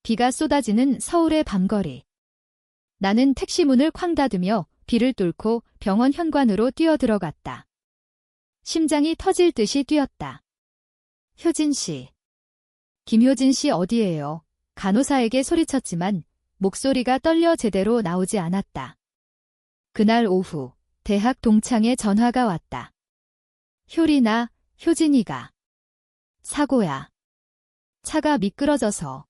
비가 쏟아지는 서울의 밤거리. 나는 택시 문을 쾅 닫으며 비를 뚫고 병원 현관으로 뛰어들어갔다. 심장이 터질 듯이 뛰었다. 효진 씨. 김효진 씨 어디예요? 간호사에게 소리쳤지만 목소리가 떨려 제대로 나오지 않았다. 그날 오후 대학 동창의 전화가 왔다. 효린아, 효진이가 사고야. 차가 미끄러져서.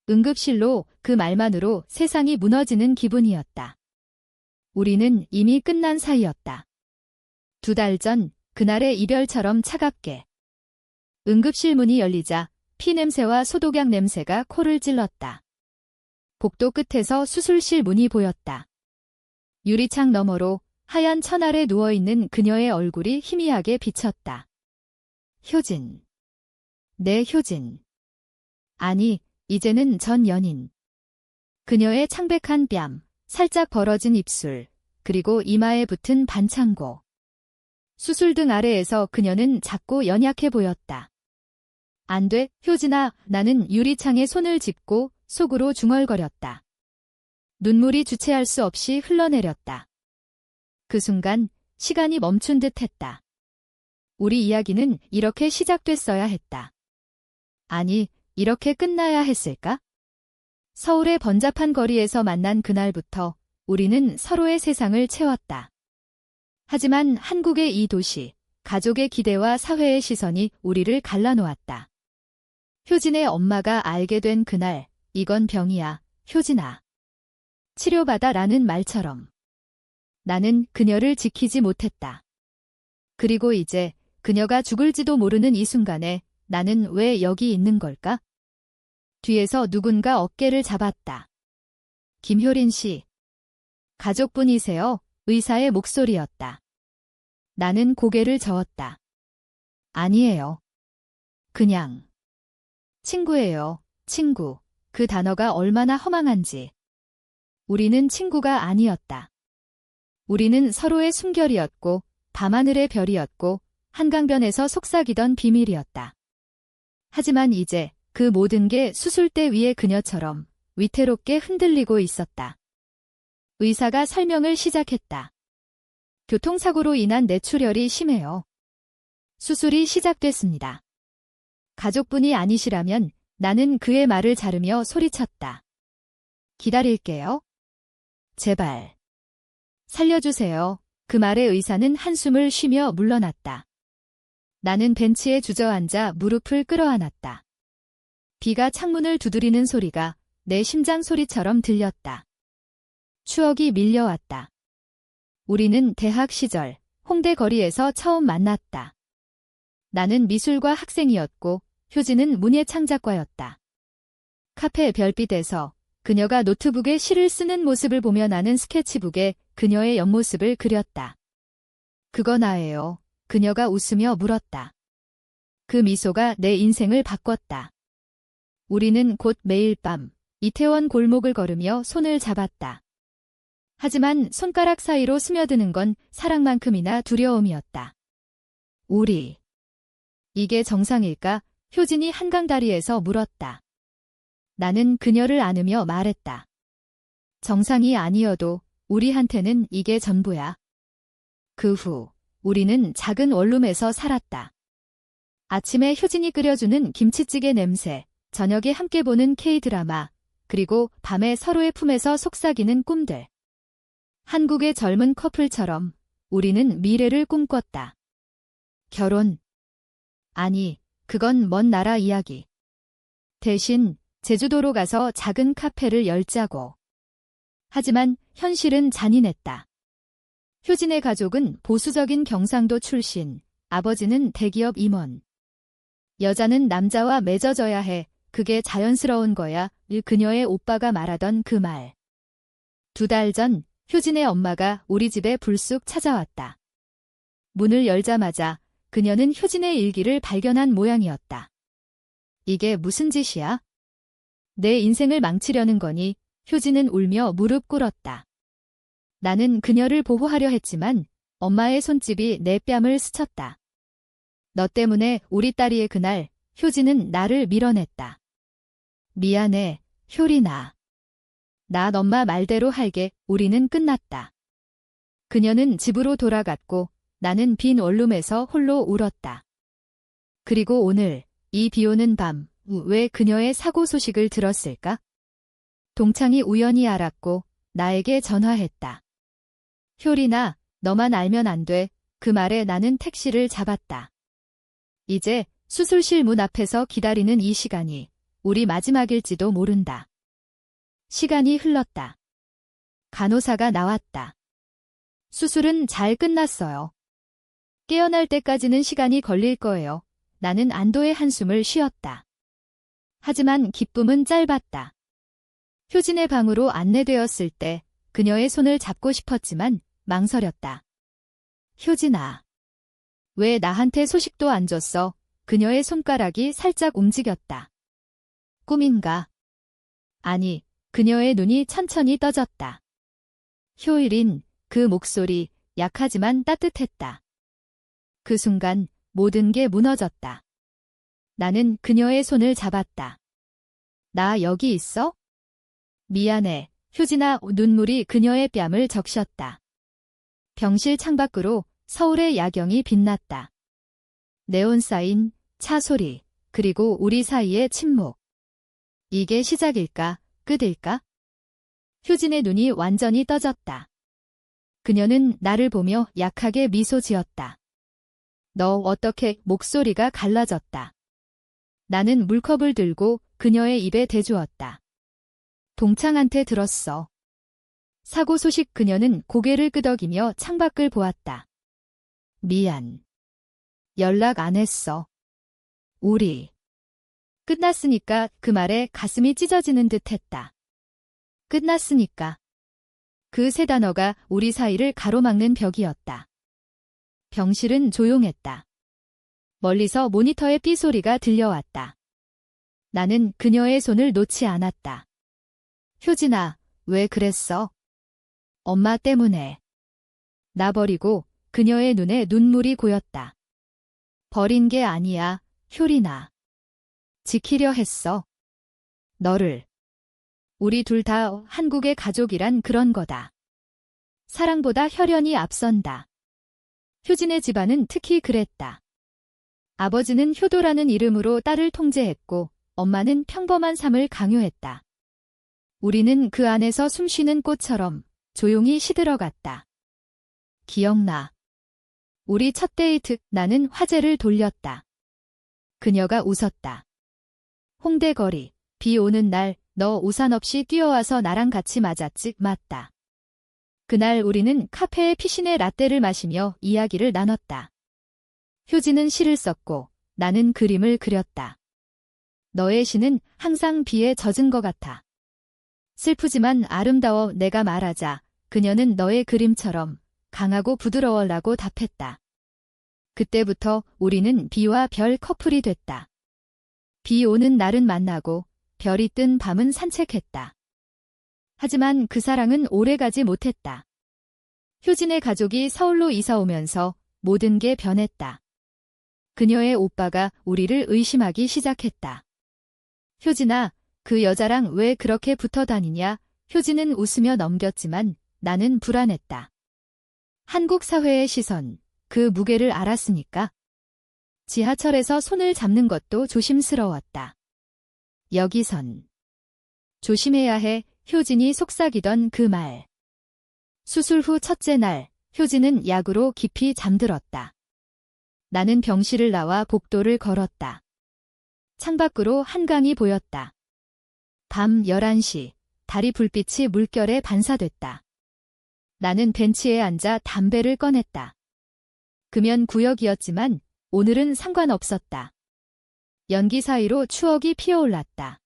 응급실로. 그 말만으로 세상이 무너지는 기분이었다. 우리는 이미 끝난 사이였다. 2달 전 그날의 이별처럼 차갑게. 응급실 문이 열리자 피냄새와 소독약 냄새가 코를 찔렀다. 복도 끝에서 수술실 문이 보였다. 유리창 너머로 하얀 천 아래 누워있는 그녀의 얼굴이 희미하게 비쳤다. 효진. 내 효진. 아니, 이제는 전 연인. 그녀의 창백한 뺨, 살짝 벌어진 입술, 그리고 이마에 붙은 반창고. 수술등 아래에서 그녀는 작고 연약해 보였다. 안 돼, 효진아. 나는 유리창에 손을 짚고 속으로 중얼거렸다. 눈물이 주체할 수 없이 흘러내렸다. 그 순간 시간이 멈춘 듯 했다. 우리 이야기는 이렇게 시작됐어야 했다. 아니, 이렇게 끝나야 했을까? 서울의 번잡한 거리에서 만난 그날부터 우리는 서로의 세상을 채웠다. 하지만 한국의 이 도시, 가족의 기대와 사회의 시선이 우리를 갈라놓았다. 효진의 엄마가 알게 된 그날, 이건 병이야, 효진아. 치료받아라는 말처럼. 나는 그녀를 지키지 못했다. 그리고 이제 그녀가 죽을지도 모르는 이 순간에 나는 왜 여기 있는 걸까? 뒤에서 누군가 어깨를 잡았다. 김효린 씨. 가족분이세요? 의사의 목소리였다. 나는 고개를 저었다. 아니에요. 그냥. 친구예요, 친구. 그 단어가 얼마나 허망한지. 우리는 친구가 아니었다. 우리는 서로의 숨결이었고, 밤하늘의 별이었고, 한강변에서 속삭이던 비밀이었다. 하지만 이제 그 모든 게 수술대 위의 그녀처럼 위태롭게 흔들리고 있었다. 의사가 설명을 시작했다. 교통사고로 인한 뇌출혈이 심해요. 수술이 시작됐습니다. 가족분이 아니시라면 나는 그의 말을 자르며 소리쳤다. 기다릴게요. 제발. 살려주세요. 그 말에 의사는 한숨을 쉬며 물러났다. 나는 벤치에 주저앉아 무릎을 끌어안았다. 비가 창문을 두드리는 소리가 내 심장 소리처럼 들렸다. 추억이 밀려왔다. 우리는 대학 시절 홍대 거리에서 처음 만났다. 나는 미술과 학생이었고 효진은 문예창작과였다. 카페 별빛에서 그녀가 노트북에 시를 쓰는 모습을 보며 나는 스케치북에 그녀의 옆모습을 그렸다. 그거 나예요. 그녀가 웃으며 물었다. 그 미소가 내 인생을 바꿨다. 우리는 곧 매일 밤 이태원 골목을 걸으며 손을 잡았다. 하지만 손가락 사이로 스며드는 건 사랑만큼이나 두려움이었다. 우리. 이게 정상일까? 효진이 한강다리에서 물었다. 나는 그녀를 안으며 말했다. 정상이 아니어도 우리한테는 이게 전부야. 그 후 우리는 작은 원룸에서 살았다. 아침에 효진이 끓여주는 김치찌개 냄새, 저녁에 함께 보는 K-드라마, 그리고 밤에 서로의 품에서 속삭이는 꿈들. 한국의 젊은 커플처럼 우리는 미래를 꿈꿨다. 결혼. 아니, 그건 먼 나라 이야기. 대신 제주도로 가서 작은 카페를 열자고. 하지만 현실은 잔인했다. 효진의 가족은 보수적인 경상도 출신, 아버지는 대기업 임원. 여자는 남자와 맺어져야 해, 그게 자연스러운 거야, 그녀의 오빠가 말하던 그 말. 2달 전 효진의 엄마가 우리 집에 불쑥 찾아왔다. 문을 열자마자 그녀는 효진의 일기를 발견한 모양이었다. 이게 무슨 짓이야? 내 인생을 망치려는 거니? 효진은 울며 무릎 꿇었다. 나는 그녀를 보호하려 했지만 엄마의 손집이 내 뺨을 스쳤다. 너 때문에 우리 딸이의 그날 효진은 나를 밀어냈다. 미안해. 효린아. 난 엄마 말대로 할게. 우리는 끝났다. 그녀는 집으로 돌아갔고 나는 빈 원룸에서 홀로 울었다. 그리고 오늘 이 비오는 밤, 왜 그녀의 사고 소식을 들었을까? 동창이 우연히 알았고 나에게 전화했다. 효린아, 너만 알면 안 돼. 그 말에 나는 택시를 잡았다. 이제 수술실 문 앞에서 기다리는 이 시간이 우리 마지막일지도 모른다. 시간이 흘렀다. 간호사가 나왔다. 수술은 잘 끝났어요. 깨어날 때까지는 시간이 걸릴 거예요. 나는 안도의 한숨을 쉬었다. 하지만 기쁨은 짧았다. 효진의 방으로 안내되었을 때 그녀의 손을 잡고 싶었지만 망설였다. 효진아. 왜 나한테 소식도 안 줬어? 그녀의 손가락이 살짝 움직였다. 꿈인가? 아니, 그녀의 눈이 천천히 떠졌다. 효일인, 그 목소리, 약하지만 따뜻했다. 그 순간 모든 게 무너졌다. 나는 그녀의 손을 잡았다. 나 여기 있어? 미안해. 효진아. 눈물이 그녀의 뺨을 적셨다. 병실 창밖으로 서울의 야경이 빛났다. 네온 사인, 차 소리, 그리고 우리 사이의 침묵. 이게 시작일까, 끝일까? 효진의 눈이 완전히 떠졌다. 그녀는 나를 보며 약하게 미소 지었다. 너 어떻게? 목소리가 갈라졌다. 나는 물컵을 들고 그녀의 입에 대주었다. 동창한테 들었어. 사고 소식. 그녀는 고개를 끄덕이며 창밖을 보았다. 미안. 연락 안 했어. 우리 끝났으니까. 그 말에 가슴이 찢어지는 듯 했다. 끝났으니까. 그 세 단어가 우리 사이를 가로막는 벽이었다. 병실은 조용했다. 멀리서 모니터의 삐소리가 들려왔다. 나는 그녀의 손을 놓지 않았다. 효진아, 왜 그랬어? 엄마 때문에. 나 버리고. 그녀의 눈에 눈물이 고였다. 버린 게 아니야, 효린아. 지키려 했어. 너를. 우리 둘 다 한국의 가족이란 그런 거다. 사랑보다 혈연이 앞선다. 효진의 집안은 특히 그랬다. 아버지는 효도라는 이름으로 딸을 통제했고 엄마는 평범한 삶을 강요했다. 우리는 그 안에서 숨쉬는 꽃처럼 조용히 시들어갔다. 기억나. 우리 첫 데이트. 나는 화제를 돌렸다. 그녀가 웃었다. 홍대 거리, 비 오는 날, 너 우산 없이 뛰어와서 나랑 같이 맞았지? 맞다. 그날 우리는 카페에 피신의 라떼를 마시며 이야기를 나눴다. 효진은 시를 썼고 나는 그림을 그렸다. 너의 시는 항상 비에 젖은 것 같아. 슬프지만 아름다워. 내가 말하자 그녀는 너의 그림처럼 강하고 부드러워라고 답했다. 그때부터 우리는 비와 별 커플이 됐다. 비 오는 날은 만나고 별이 뜬 밤은 산책했다. 하지만 그 사랑은 오래가지 못했다. 효진의 가족이 서울로 이사 오면서 모든 게 변했다. 그녀의 오빠가 우리를 의심하기 시작했다. 효진아, 그 여자랑 왜 그렇게 붙어 다니냐? 효진은 웃으며 넘겼지만 나는 불안했다. 한국 사회의 시선, 그 무게를 알았으니까. 지하철에서 손을 잡는 것도 조심스러웠다. 여기선. 조심해야 해. 효진이 속삭이던 그 말. 수술 후 첫째 날, 효진은 약으로 깊이 잠들었다. 나는 병실을 나와 복도를 걸었다. 창밖으로 한강이 보였다. 밤 11시, 다리 불빛이 물결에 반사됐다. 나는 벤치에 앉아 담배를 꺼냈다. 금연 구역이었지만 오늘은 상관없었다. 연기 사이로 추억이 피어올랐다.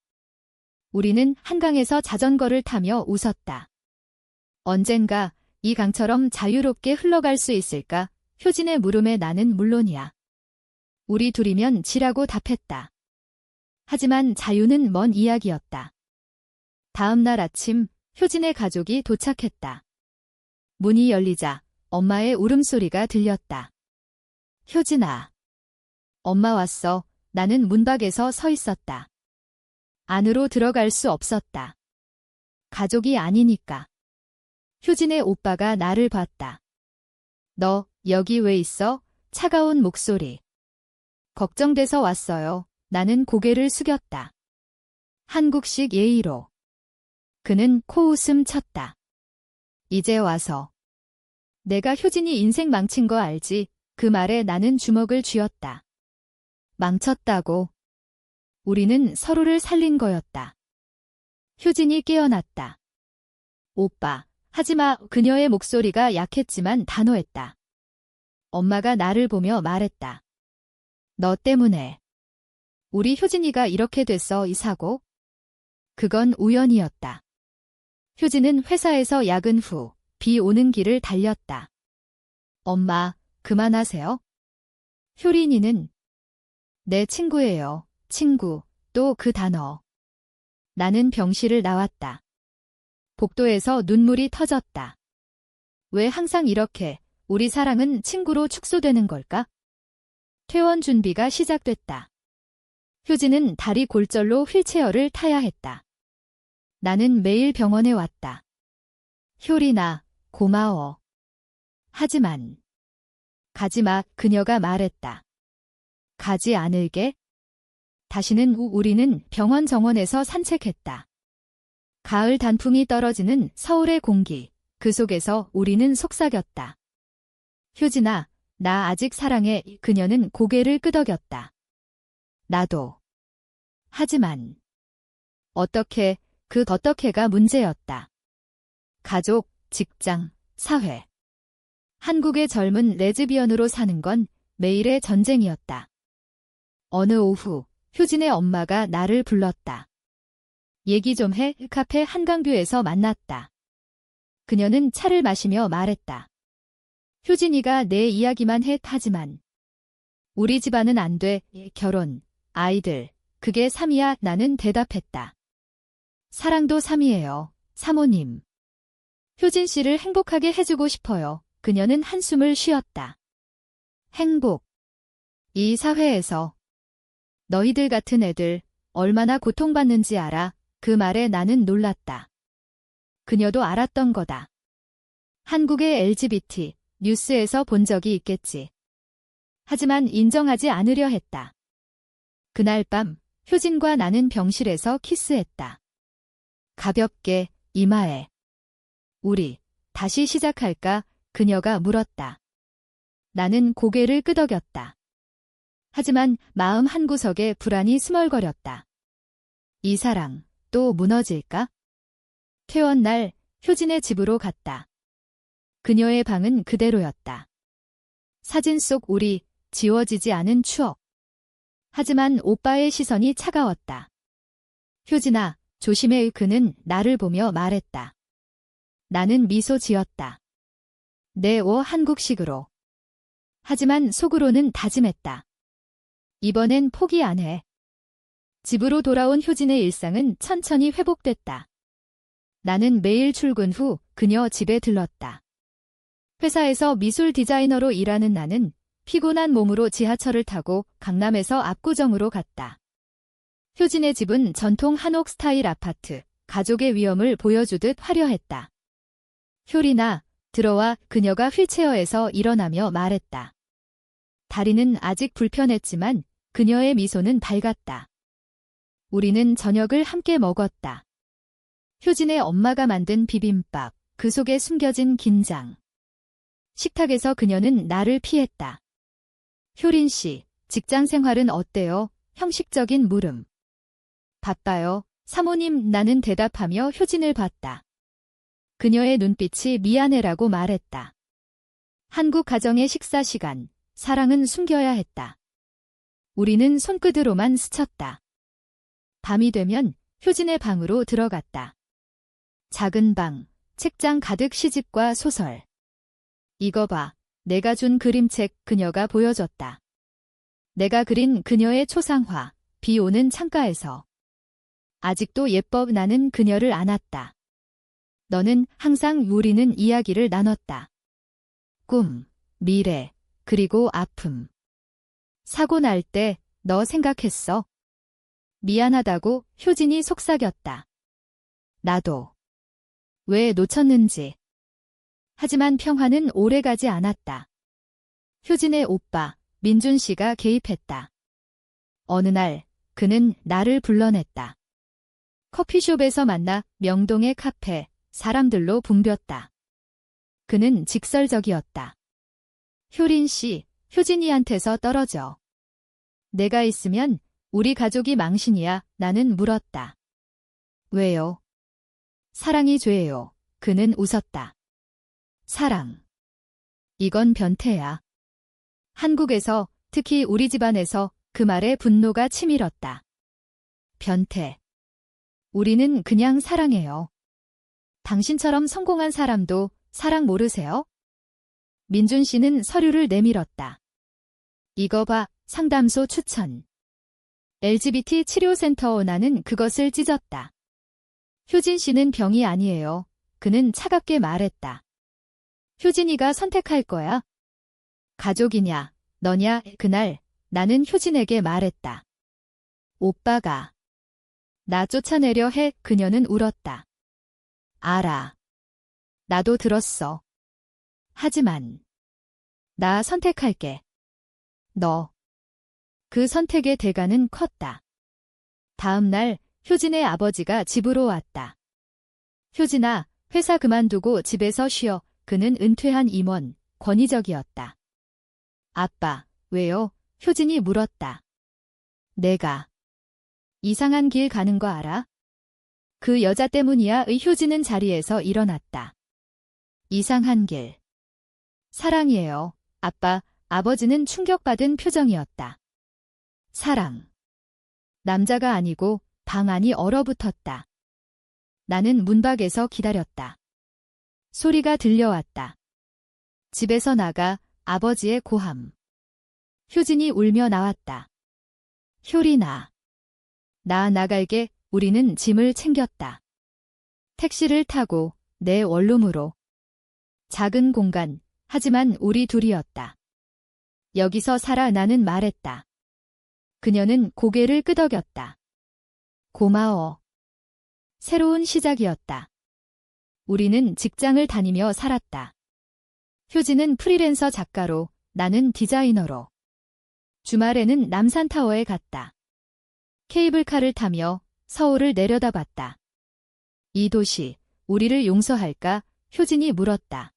우리는 한강에서 자전거를 타며 웃었다. 언젠가 이 강처럼 자유롭게 흘러갈 수 있을까? 효진의 물음에 나는 물론이야. 우리 둘이면 지라고 답했다. 하지만 자유는 먼 이야기였다. 다음 날 아침, 효진의 가족이 도착했다. 문이 열리자 엄마의 울음소리가 들렸다. 효진아. 엄마 왔어. 나는 문밖에서 서 있었다. 안으로 들어갈 수 없었다. 가족이 아니니까. 효진의 오빠가 나를 봤다. 너 여기 왜 있어? 차가운 목소리. 걱정돼서 왔어요. 나는 고개를 숙였다. 한국식 예의로. 그는 코웃음 쳤다. 이제 와서. 내가 효진이 인생 망친 거 알지? 그 말에 나는 주먹을 쥐었다. 망쳤다고. 우리는 서로를 살린 거였다. 효진이 깨어났다. 오빠, 하지마. 그녀의 목소리가 약했지만 단호했다. 엄마가 나를 보며 말했다. 너 때문에. 우리 효진이가 이렇게 됐어. 이 사고? 그건 우연이었다. 효진은 회사에서 야근 후 비 오는 길을 달렸다. 엄마, 그만하세요. 효린이는 내 친구예요. 친구, 또 그 단어. 나는 병실을 나왔다. 복도에서 눈물이 터졌다. 왜 항상 이렇게 우리 사랑은 친구로 축소되는 걸까? 퇴원 준비가 시작됐다. 효진은 다리 골절로 휠체어를 타야 했다. 나는 매일 병원에 왔다. 효린아, 고마워. 하지만 가지마. 그녀가 말했다. 가지 않을게. 다시는 우리는 병원 정원에서 산책했다. 가을 단풍이 떨어지는 서울의 공기, 그 속에서 우리는 속삭였다. 효진아, 나 아직 사랑해. 그녀는 고개를 끄덕였다. 나도. 하지만 어떻게, 그 어떻게가 문제였다. 가족, 직장, 사회. 한국의 젊은 레즈비언으로 사는 건 매일의 전쟁이었다. 어느 오후, 효진의 엄마가 나를 불렀다. 얘기 좀 해. 카페 한강뷰에서 만났다. 그녀는 차를 마시며 말했다. 효진이가 내 이야기만 해. 하지만 우리 집안은 안 돼. 결혼, 아이들, 그게 3이야. 나는 대답했다. 사랑도 3이에요. 사모님. 효진 씨를 행복하게 해주고 싶어요. 그녀는 한숨을 쉬었다. 행복. 이 사회에서 너희들 같은 애들 얼마나 고통받는지 알아? 그 말에 나는 놀랐다. 그녀도 알았던 거다. 한국의 LGBT 뉴스에서 본 적이 있겠지. 하지만 인정하지 않으려 했다. 그날 밤 효진과 나는 병실에서 키스했다. 가볍게 이마에. 우리 다시 시작할까? 그녀가 물었다. 나는 고개를 끄덕였다. 하지만 마음 한구석에 불안이 스멀거렸다. 이 사랑 또 무너질까? 퇴원 날 효진의 집으로 갔다. 그녀의 방은 그대로였다. 사진 속 우리, 지워지지 않은 추억. 하지만 오빠의 시선이 차가웠다. 효진아, 조심해. 그는 나를 보며 말했다. 나는 미소 지었다. 네, 한국식으로. 하지만 속으로는 다짐했다. 이번엔 포기 안 해. 집으로 돌아온 효진의 일상은 천천히 회복됐다. 나는 매일 출근 후 그녀 집에 들렀다. 회사에서 미술 디자이너로 일하는 나는 피곤한 몸으로 지하철을 타고 강남에서 압구정으로 갔다. 효진의 집은 전통 한옥 스타일 아파트, 가족의 위엄을 보여주듯 화려했다. 효린아, 들어와. 그녀가 휠체어에서 일어나며 말했다. 다리는 아직 불편했지만 그녀의 미소는 밝았다. 우리는 저녁을 함께 먹었다. 효진의 엄마가 만든 비빔밥, 그 속에 숨겨진 긴장. 식탁에서 그녀는 나를 피했다. 효린 씨, 직장 생활은 어때요? 형식적인 물음. 바빠요. 사모님. 나는 대답하며 효진을 봤다. 그녀의 눈빛이 미안해라고 말했다. 한국 가정의 식사 시간, 사랑은 숨겨야 했다. 우리는 손끝으로만 스쳤다. 밤이 되면 효진의 방으로 들어갔다. 작은 방, 책장 가득 시집과 소설. 이거 봐, 내가 준 그림책. 그녀가 보여줬다. 내가 그린 그녀의 초상화, 비 오는 창가에서. 아직도 예뻐. 나는 그녀를 안았다. 너는 항상 우리는 이야기를 나눴다. 꿈, 미래, 그리고 아픔. 사고 날 때 너 생각했어? 미안하다고 효진이 속삭였다. 나도. 왜 놓쳤는지. 하지만 평화는 오래가지 않았다. 효진의 오빠, 민준 씨가 개입했다. 어느 날, 그는 나를 불러냈다. 커피숍에서 만나 명동의 카페, 사람들로 붐볐다. 그는 직설적이었다. 효린 씨, 효진이한테서 떨어져. 내가 있으면 우리 가족이 망신이야. 나는 물었다. 왜요? 사랑이 죄예요. 그는 웃었다. 사랑. 이건 변태야. 한국에서, 특히 우리 집안에서 그 말에 분노가 치밀었다. 변태. 우리는 그냥 사랑해요. 당신처럼 성공한 사람도 사랑 모르세요? 민준 씨는 서류를 내밀었다. 이거 봐, 상담소 추천. LGBT 치료센터. 나는 그것을 찢었다. 효진 씨는 병이 아니에요. 그는 차갑게 말했다. 효진이가 선택할 거야. 가족이냐, 너냐. 그날 나는 효진에게 말했다. 오빠가 나 쫓아내려 해. 그녀는 울었다. 알아. 나도 들었어. 하지만 나 선택할게. 너. 그 선택의 대가는 컸다. 다음 날 효진의 아버지가 집으로 왔다. 효진아, 회사 그만두고 집에서 쉬어. 그는 은퇴한 임원, 권위적이었다. 아빠, 왜요? 효진이 물었다. 내가 이상한 길 가는 거 알아? 그 여자 때문이야. 효진은 자리에서 일어났다. 이상한 길. 사랑이에요. 아빠, 아버지는 충격받은 표정이었다. 사랑. 남자가 아니고 방 안이 얼어붙었다. 나는 문밖에서 기다렸다. 소리가 들려왔다. 집에서 나가. 아버지의 고함. 효진이 울며 나왔다. 효린아. 나 나갈게. 우리는 짐을 챙겼다. 택시를 타고 내 원룸으로. 작은 공간, 하지만 우리 둘이었다. 여기서 살아. 나는 말했다. 그녀는 고개를 끄덕였다. 고마워. 새로운 시작이었다. 우리는 직장을 다니며 살았다. 효진은 프리랜서 작가로, 나는 디자이너로. 주말에는 남산타워에 갔다. 케이블카를 타며 서울을 내려다봤다. 이 도시, 우리를 용서할까? 효진이 물었다.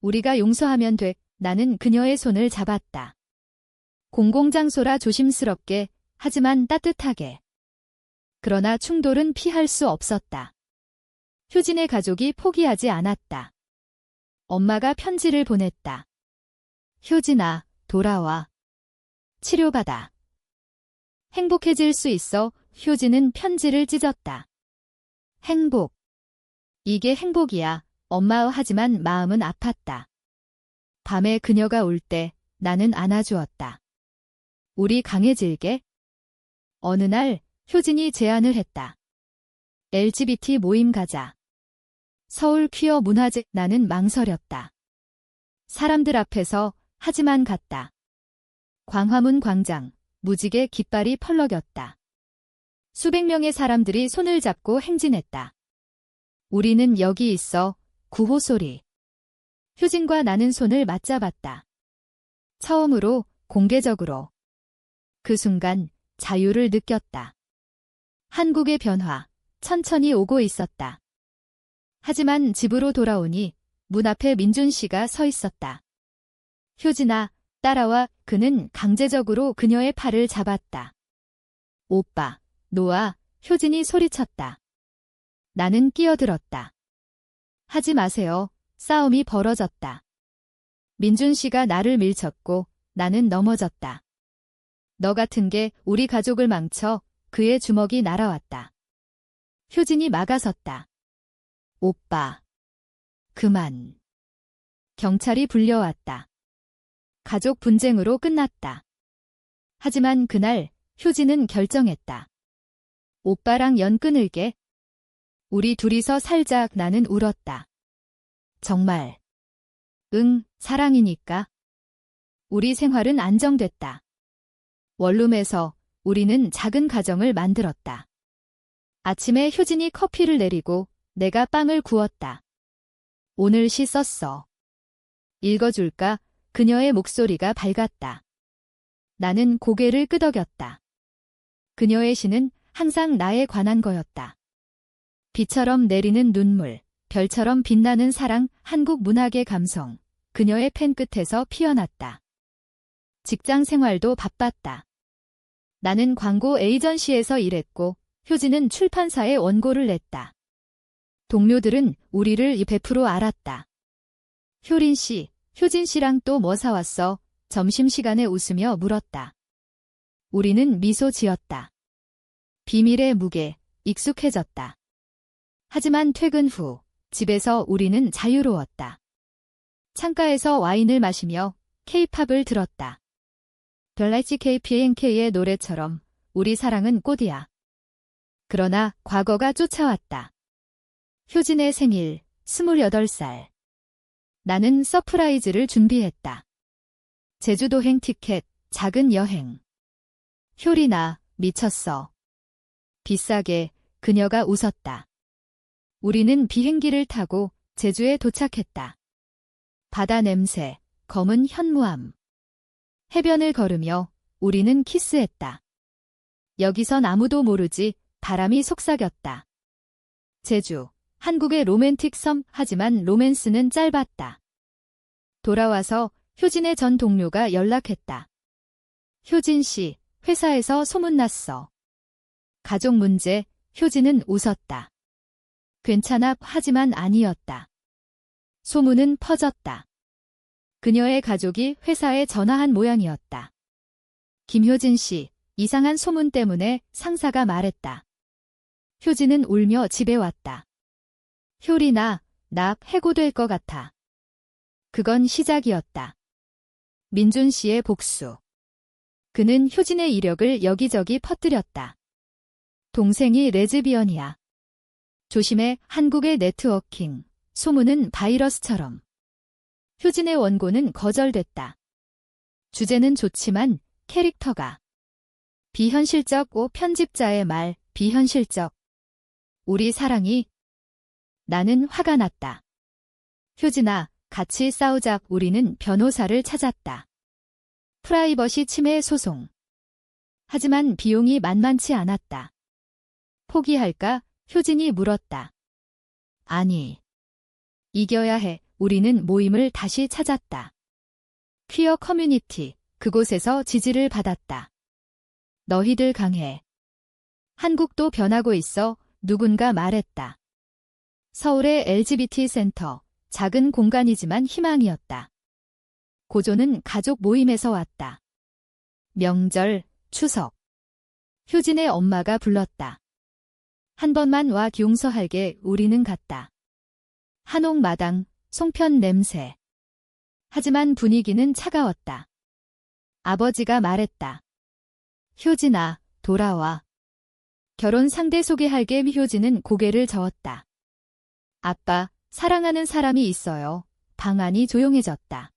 우리가 용서하면 돼. 나는 그녀의 손을 잡았다. 공공장소라 조심스럽게, 하지만 따뜻하게. 그러나 충돌은 피할 수 없었다. 효진의 가족이 포기하지 않았다. 엄마가 편지를 보냈다. 효진아, 돌아와. 치료받아. 행복해질 수 있어. 효진은 편지를 찢었다. 행복. 이게 행복이야. 엄마. 하지만 마음은 아팠다. 밤에 그녀가 울 때 나는 안아주었다. 우리 강해질게. 어느 날 효진이 제안을 했다. LGBT 모임 가자. 서울 퀴어 문화재. 나는 망설였다. 사람들 앞에서. 하지만 갔다. 광화문 광장. 무지개 깃발이 펄럭였다. 수백 명의 사람들이 손을 잡고 행진했다. 우리는 여기 있어. 구호 소리. 효진과 나는 손을 맞잡았다. 처음으로, 공개적으로. 그 순간 자유를 느꼈다. 한국의 변화, 천천히 오고 있었다. 하지만 집으로 돌아오니 문 앞에 민준 씨가 서 있었다. 효진아, 따라와. 그는 강제적으로 그녀의 팔을 잡았다. 오빠, 놓아. 효진이 소리쳤다. 나는 끼어들었다. 하지 마세요. 싸움이 벌어졌다. 민준 씨가 나를 밀쳤고 나는 넘어졌다. 너 같은 게 우리 가족을 망쳐. 그의 주먹이 날아왔다. 효진이 막아섰다. 오빠. 그만. 경찰이 불려왔다. 가족 분쟁으로 끝났다. 하지만 그날 효진은 결정했다. 오빠랑 연 끊을게. 우리 둘이서 살자. 나는 울었다. 정말. 응, 사랑이니까. 우리 생활은 안정됐다. 원룸에서 우리는 작은 가정을 만들었다. 아침에 효진이 커피를 내리고 내가 빵을 구웠다. 오늘 시 썼어. 읽어줄까? 그녀의 목소리가 밝았다. 나는 고개를 끄덕였다. 그녀의 시는 항상 나에 관한 거였다. 비처럼 내리는 눈물, 별처럼 빛나는 사랑, 한국 문학의 감성. 그녀의 펜 끝에서 피어났다. 직장 생활도 바빴다. 나는 광고 에이전시에서 일했고 효진은 출판사에 원고를 냈다. 동료들은 우리를 100% 알았다. 효린 씨, 효진 씨랑 또 뭐 사왔어? 점심시간에 웃으며 물었다. 우리는 미소 지었다. 비밀의 무게, 익숙해졌다. 하지만 퇴근 후 집에서 우리는 자유로웠다. 창가에서 와인을 마시며 K-팝을 들었다. 별라이치 KPNK의 노래처럼 우리 사랑은 꽃이야. 그러나 과거가 쫓아왔다. 효진의 생일, 28살. 나는 서프라이즈를 준비했다. 제주도행 티켓, 작은 여행. 효리나, 미쳤어. 비싸게, 그녀가 웃었다. 우리는 비행기를 타고 제주에 도착했다. 바다 냄새, 검은 현무암. 해변을 걸으며 우리는 키스했다. 여기선 아무도 모르지. 바람이 속삭였다. 제주, 한국의 로맨틱 섬, 하지만 로맨스는 짧았다. 돌아와서 효진의 전 동료가 연락했다. 효진 씨, 회사에서 소문났어. 가족 문제, 효진은 웃었다. 괜찮아, 하지만 아니었다. 소문은 퍼졌다. 그녀의 가족이 회사에 전화한 모양이었다. 김효진 씨, 이상한 소문 때문에 상사가 말했다. 효진은 울며 집에 왔다. 효리나, 나 해고될 것 같아. 그건 시작이었다. 민준 씨의 복수. 그는 효진의 이력을 여기저기 퍼뜨렸다. 동생이 레즈비언이야. 조심해, 한국의 네트워킹. 소문은 바이러스처럼. 효진의 원고는 거절됐다. 주제는 좋지만 캐릭터가. 비현실적. 편집자의 말, 비현실적. 우리 사랑이. 나는 화가 났다. 효진아, 같이 싸우자. 우리는 변호사를 찾았다. 프라이버시 침해 소송. 하지만 비용이 만만치 않았다. 포기할까? 효진이 물었다. 아니. 이겨야 해. 우리는 모임을 다시 찾았다. 퀴어 커뮤니티, 그곳에서 지지를 받았다. 너희들 강해. 한국도 변하고 있어. 누군가 말했다. 서울의 LGBT 센터, 작은 공간이지만 희망이었다. 고조는 가족 모임에서 왔다. 명절, 추석. 효진의 엄마가 불렀다. 한 번만 와 용서할게. 우리는 갔다. 한옥마당, 송편 냄새. 하지만 분위기는 차가웠다. 아버지가 말했다. 효진아, 돌아와. 결혼 상대 소개할게. 효진은 고개를 저었다. 아빠, 사랑하는 사람이 있어요. 방 안이 조용해졌다.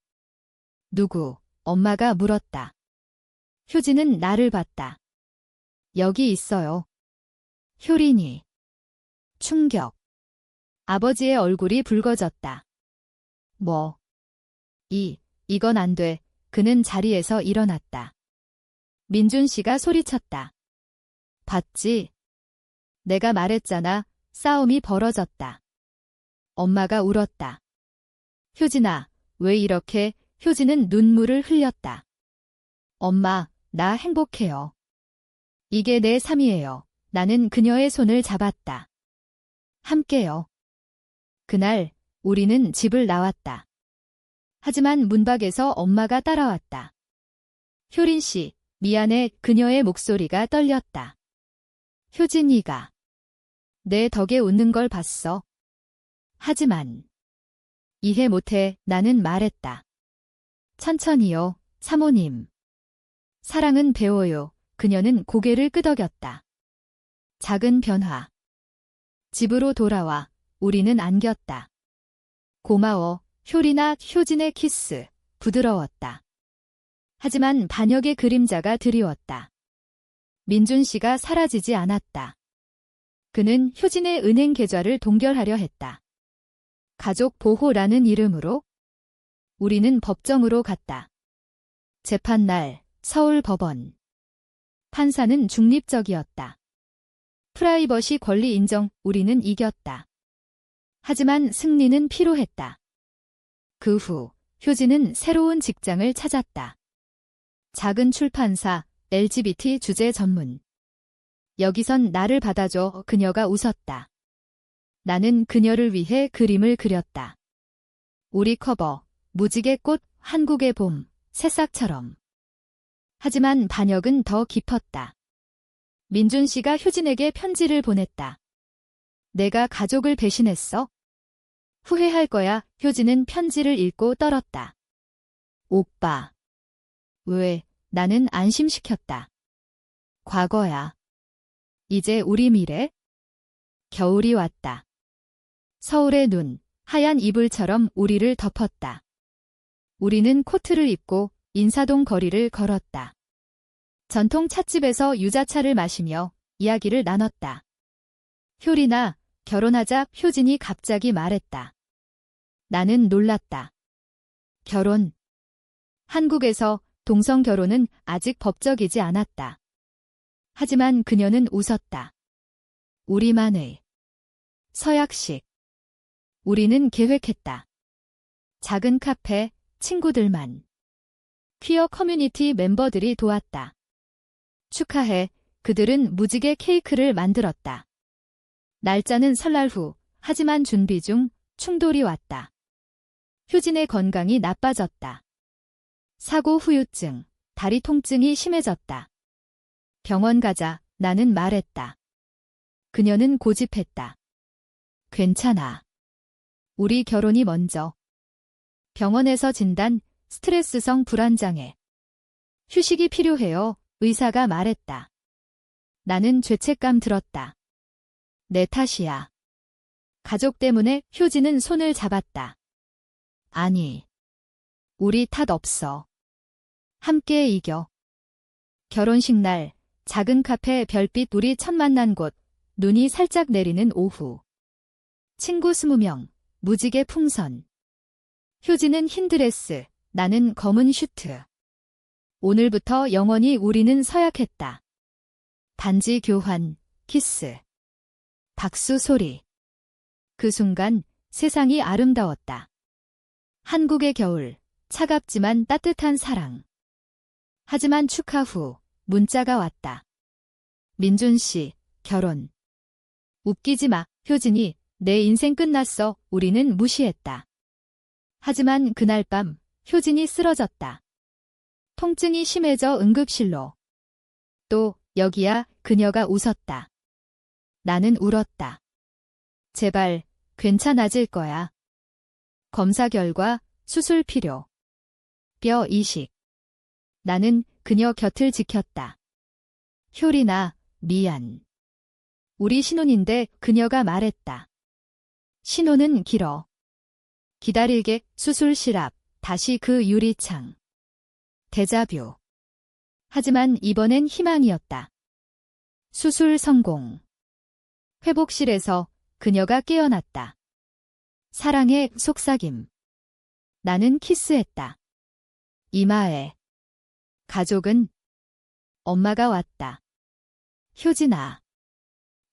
누구? 엄마가 물었다. 효진은 나를 봤다. 여기 있어요. 효린이. 충격. 아버지의 얼굴이 붉어졌다. 뭐? 이건 안 돼. 그는 자리에서 일어났다. 민준 씨가 소리쳤다. 봤지? 내가 말했잖아. 싸움이 벌어졌다. 엄마가 울었다. 효진아, 왜 이렇게? 효진은 눈물을 흘렸다. 엄마, 나 행복해요. 이게 내 삶이에요. 나는 그녀의 손을 잡았다. 함께요. 그날 우리는 집을 나왔다. 하지만 문 밖에서 엄마가 따라왔다. 효린 씨, 미안해. 그녀의 목소리가 떨렸다. 효진이가 내 덕에 웃는 걸 봤어. 하지만 이해 못해. 나는 말했다. 천천히요, 사모님. 사랑은 배워요. 그녀는 고개를 끄덕였다. 작은 변화. 집으로 돌아와 우리는 안겼다. 고마워. 효리나. 효진의 키스. 부드러웠다. 하지만 반역의 그림자가 드리웠다. 민준 씨가 사라지지 않았다. 그는 효진의 은행 계좌를 동결하려 했다. 가족 보호라는 이름으로 우리는 법정으로 갔다. 재판날 서울 법원. 판사는 중립적이었다. 프라이버시 권리 인정, 우리는 이겼다. 하지만 승리는 필요했다. 그 후 효진은 새로운 직장을 찾았다. 작은 출판사, LGBT 주제 전문. 여기선 나를 받아줘. 그녀가 웃었다. 나는 그녀를 위해 그림을 그렸다. 우리 커버, 무지개 꽃, 한국의 봄, 새싹처럼. 하지만 반역은 더 깊었다. 민준 씨가 효진에게 편지를 보냈다. 내가 가족을 배신했어? 후회할 거야. 효진은 편지를 읽고 떨었다. 오빠. 왜? 나는 안심시켰다. 과거야. 이제 우리 미래? 겨울이 왔다. 서울의 눈, 하얀 이불처럼 우리를 덮었다. 우리는 코트를 입고 인사동 거리를 걸었다. 전통 찻집에서 유자차를 마시며 이야기를 나눴다. 효린아, 결혼하자. 효진이 갑자기 말했다. 나는 놀랐다. 결혼. 한국에서 동성 결혼은 아직 법적이지 않았다. 하지만 그녀는 웃었다. 우리만의 서약식. 우리는 계획했다. 작은 카페, 친구들만. 퀴어 커뮤니티 멤버들이 도왔다. 축하해. 그들은 무지개 케이크를 만들었다. 날짜는 설날 후, 하지만 준비 중 충돌이 왔다. 효진의 건강이 나빠졌다. 사고 후유증, 다리 통증이 심해졌다. 병원 가자. 나는 말했다. 그녀는 고집했다. 괜찮아. 우리 결혼이 먼저. 병원에서 진단, 스트레스성 불안장애. 휴식이 필요해요. 의사가 말했다. 나는 죄책감 들었다. 내 탓이야. 가족 때문에. 효진은 손을 잡았다. 아니. 우리 탓 없어. 함께 이겨. 결혼식 날, 작은 카페 별빛. 우리 첫 만난 곳, 눈이 살짝 내리는 오후. 친구 20명, 무지개 풍선. 효진은 흰 드레스, 나는 검은 슈트. 오늘부터 영원히 우리는 서약했다. 반지 교환, 키스. 박수 소리. 그 순간 세상이 아름다웠다. 한국의 겨울, 차갑지만 따뜻한 사랑. 하지만 축하 후 문자가 왔다. 민준 씨, 결혼. 웃기지 마. 효진이, 내 인생 끝났어. 우리는 무시했다. 하지만 그날 밤 효진이 쓰러졌다. 통증이 심해져 응급실로. 또 여기야. 그녀가 웃었다. 나는 울었다. 제발 괜찮아질 거야. 검사 결과 수술 필요. 뼈 이식. 나는 그녀 곁을 지켰다. 효린아, 미안. 우리 신혼인데. 그녀가 말했다. 신혼은 길어. 기다릴게. 수술실 앞, 다시 그 유리창. 데자뷰. 하지만 이번엔 희망이었다. 수술 성공. 회복실에서 그녀가 깨어났다. 사랑의 속삭임. 나는 키스했다. 이마에. 가족은? 엄마가 왔다. 효진아.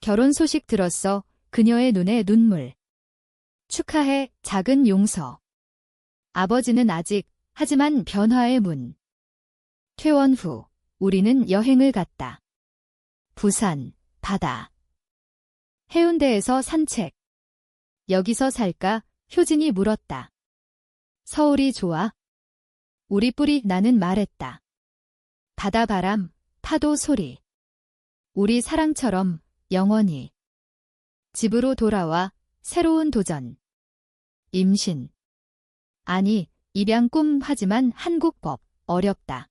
결혼 소식 들었어. 그녀의 눈에 눈물. 축하해. 작은 용서. 아버지는 아직. 하지만 변화의 문. 퇴원 후 우리는 여행을 갔다. 부산, 바다. 해운대에서 산책. 여기서 살까? 효진이 물었다. 서울이 좋아? 우리 뿌리. 나는 말했다. 바다바람, 파도 소리. 우리 사랑처럼 영원히. 집으로 돌아와. 새로운 도전. 임신. 아니, 입양 꿈. 하지만 한국법. 어렵다.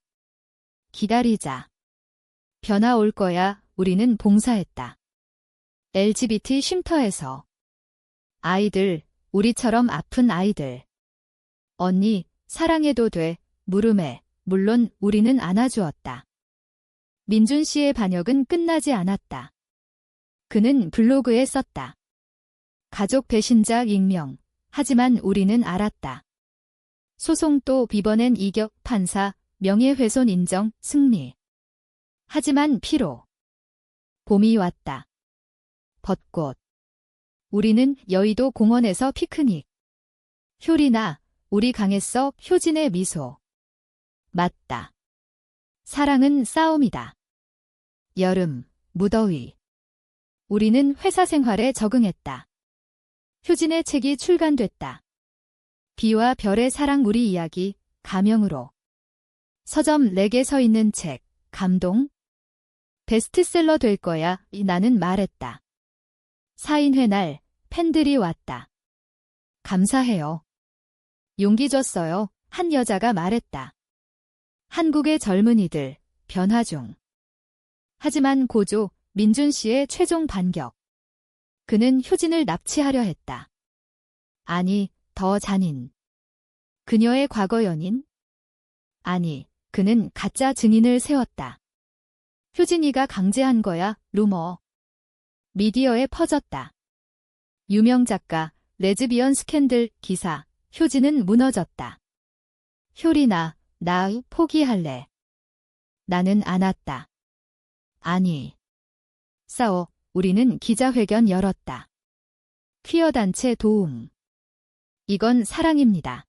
기다리자. 변화 올 거야. 우리는 봉사했다. LGBT 쉼터에서. 아이들, 우리처럼 아픈 아이들. 언니, 사랑해도 돼. 물음에. 물론 우리는 안아주었다. 민준 씨의 반역은 끝나지 않았다. 그는 블로그에 썼다. 가족 배신자 익명. 하지만 우리는 알았다. 소송 또 이번엔 이격, 판사, 명예훼손 인정, 승리. 하지만 피로. 봄이 왔다. 벚꽃. 우리는 여의도 공원에서 피크닉. 효리나, 우리 강했어, 효진의 미소. 맞다. 사랑은 싸움이다. 여름, 무더위. 우리는 회사 생활에 적응했다. 효진의 책이 출간됐다. 비와 별의 사랑 우리 이야기, 가명으로. 서점 4개 서 있는 책, 감동. 베스트셀러 될 거야, 나는 말했다. 사인회 날, 팬들이 왔다. 감사해요. 용기 줬어요, 한 여자가 말했다. 한국의 젊은이들, 변화 중. 하지만 고조, 민준 씨의 최종 반격. 그는 효진을 납치하려 했다. 아니, 더 잔인. 그녀의 과거 연인? 아니, 그는 가짜 증인을 세웠다. 효진이가 강제한 거야, 루머. 미디어에 퍼졌다. 유명 작가, 레즈비언 스캔들, 기사, 효진은 무너졌다. 효리나, 나 포기할래. 나는 안 왔다. 아니. 싸워, 우리는 기자회견 열었다. 퀴어 단체 도움. 이건 사랑입니다.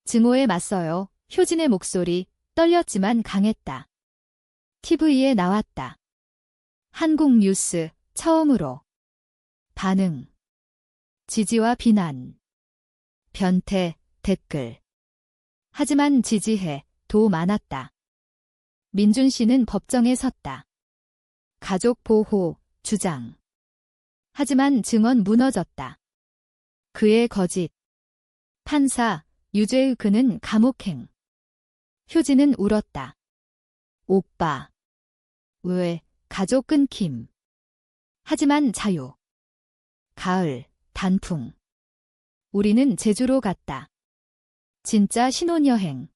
증오에 맞서요. 효진의 목소리 떨렸지만 강했다. TV에 나왔다. 한국 뉴스 처음으로. 반응. 지지와 비난. 변태, 댓글. 하지만 지지해, 도 많았다. 민준 씨는 법정에 섰다. 가족 보호, 주장. 하지만 증언 무너졌다. 그의 거짓. 판사, 유죄의 그는 감옥행. 효진은 울었다. 오빠. 왜, 가족 끊김. 하지만 자유. 가을, 단풍. 우리는 제주로 갔다. 진짜 신혼여행.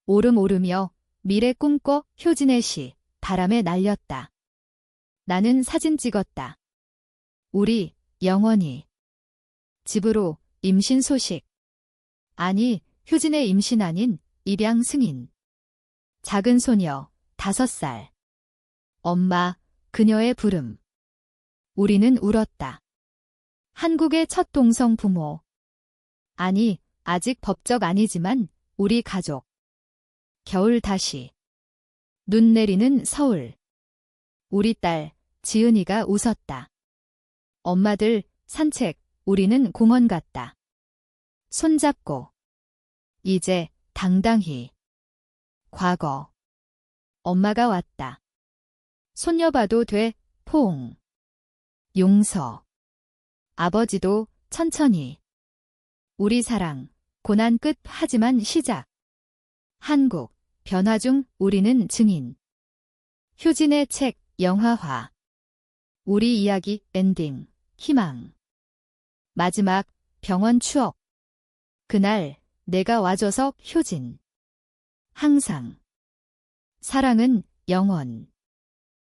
오름 오르며 미래 꿈꿔 효진의 시, 바람에 날렸다. 나는 사진 찍었다. 우리, 영원히. 집으로, 임신 소식. 아니, 효진의 임신 아닌 입양 승인. 작은 소녀, 5살. 엄마, 그녀의 부름. 우리는 울었다. 한국의 첫 동성 부모. 아니, 아직 법적 아니지만 우리 가족. 겨울 다시. 눈 내리는 서울. 우리 딸, 지은이가 웃었다. 엄마들, 산책, 우리는 공원 갔다. 손잡고. 이제, 당당히. 과거. 엄마가 왔다. 손녀 봐도 돼, 포옹. 용서. 아버지도, 천천히. 우리 사랑, 고난 끝 하지만 시작. 한국, 변화 중 우리는 증인. 효진의 책, 영화화. 우리 이야기, 엔딩, 희망. 마지막, 병원 추억. 그날, 내가 와줘서 효진. 항상. 사랑은 영원.